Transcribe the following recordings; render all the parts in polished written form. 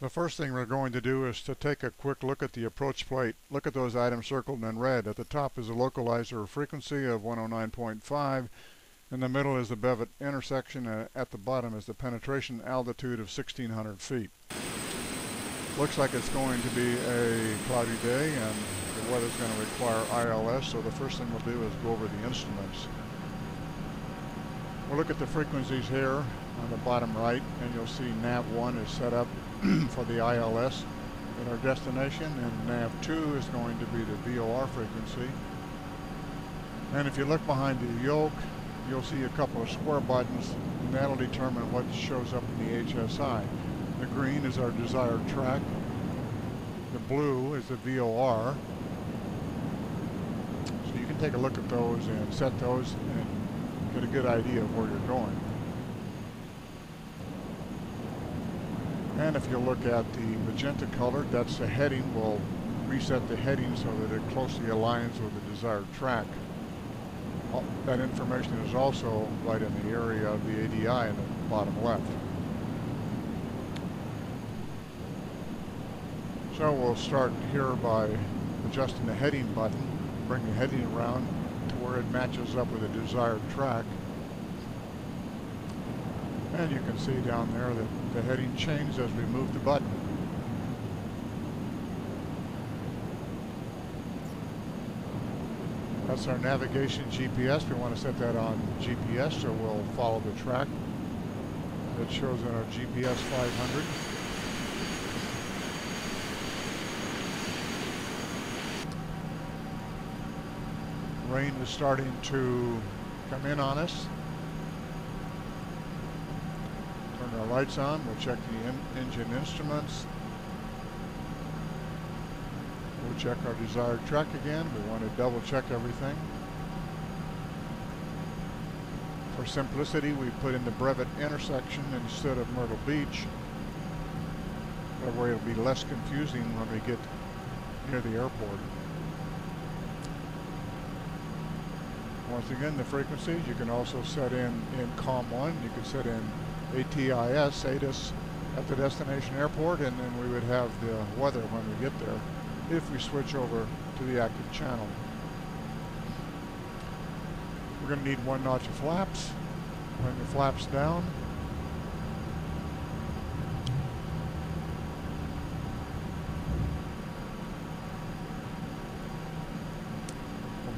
The first thing we're going to do is to take a quick look at the approach plate. Look at those items circled in red. At the top is a localizer frequency of 109.5. In the middle is the bevet intersection. At the bottom is the penetration altitude of 1,600 feet. Looks like it's going to be a cloudy day and the weather's going to require ILS, so the first thing we'll do is go over the instruments. We'll look at the frequencies here on the bottom right, and you'll see nav1 is set up for the ILS at our destination, and nav2 is going to be the VOR frequency. And if you look behind the yoke, you'll see a couple of square buttons, and that'll determine what shows up in the HSI. The green is our desired track. The blue is the VOR. So you can take a look at those and set those and get a good idea of where you're going. And if you look at the magenta color, that's the heading. We'll reset the heading so that it closely aligns with the desired track. That information is also right in the area of the ADI in the bottom left. So we'll start here by adjusting the heading button, bring the heading around to where it matches up with the desired track. And you can see down there that the heading changed as we move the button. That's our navigation GPS. We want to set that on GPS, so we'll follow the track that shows in our GPS 500. Rain is starting to come in on us. Turn our lights on. We'll check the engine instruments. We'll check our desired track again. We want to double check everything. For simplicity, we put in the Brevet intersection instead of Myrtle Beach. That way it'll be less confusing when we get near the airport. Once again, the frequencies you can also set in COM1. You can set in ATIS at the destination airport, and then we would have the weather when we get there if we switch over to the active channel. We're going to need 1 notch of flaps. Bring the flaps down.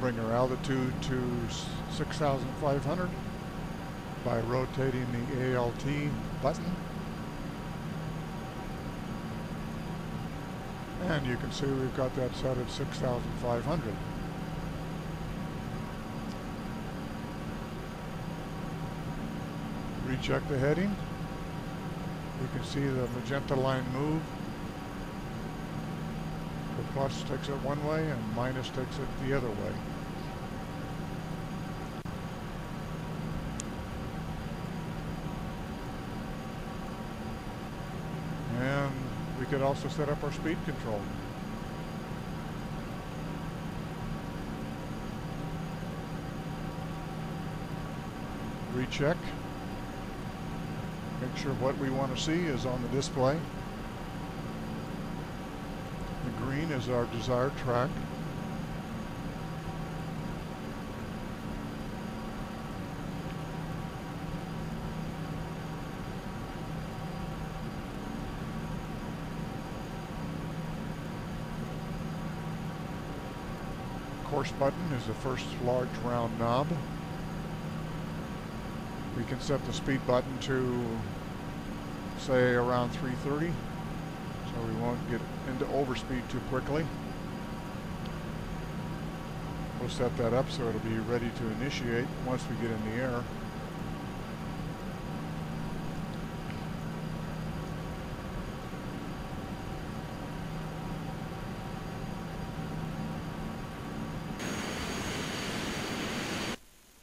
Bring our altitude to 6,500 by rotating the ALT button. And you can see we've got that set at 6,500. Recheck the heading. You can see the magenta line move. The plus takes it one way and minus takes it the other way. And we could also set up our speed control. Recheck. Make sure what we want to see is on the display. The green is our desired track. Course button is the first large round knob. We can set the speed button to, say, around 330. So we won't get into overspeed too quickly. We'll set that up so it'll be ready to initiate once we get in the air.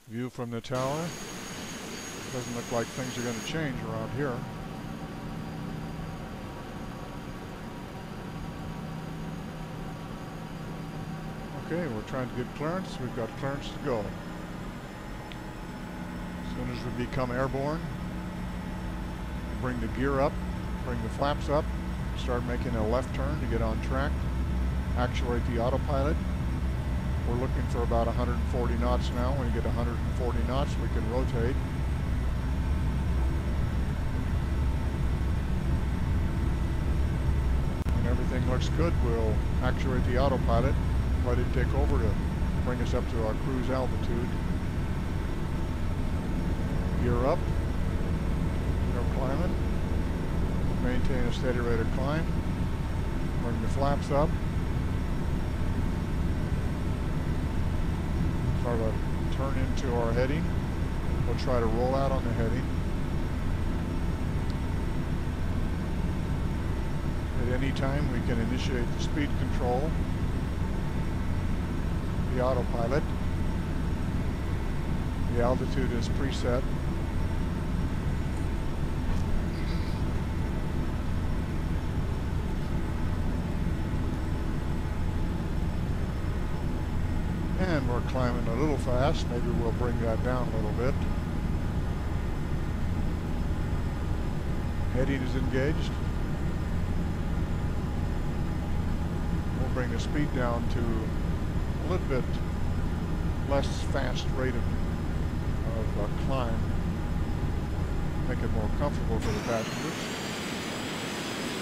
View from the tower. Doesn't look like things are going to change around here. Okay, we're trying to get clearance. We've got clearance to go. As soon as we become airborne, bring the gear up, bring the flaps up, Start making a left turn to get on track. Actuate the autopilot. We're looking for about 140 knots now. When we get 140 knots, we can rotate. When everything looks good, we'll actuate the autopilot, let it take over to bring us up to our cruise altitude. Gear up. Climbing. Maintain a steady rate of climb. Bring the flaps up. Start to turn into our heading. We'll try to roll out on the heading. At any time we can initiate the speed control, the autopilot. The altitude is preset. And we're climbing a little fast. Maybe we'll bring that down a little bit. Heading is engaged. We'll bring the speed down to a little bit less fast rate of climb. Make it more comfortable for the passengers.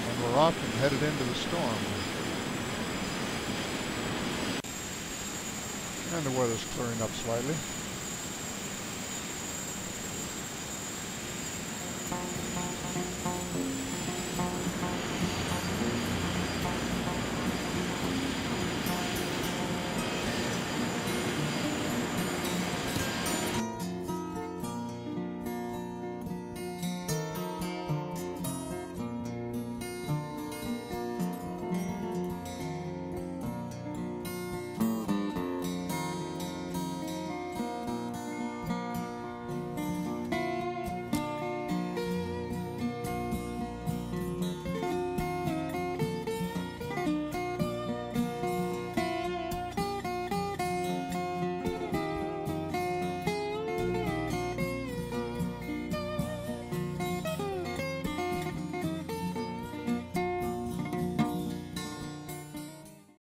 And we're off and headed into the storm. And the weather's clearing up slightly.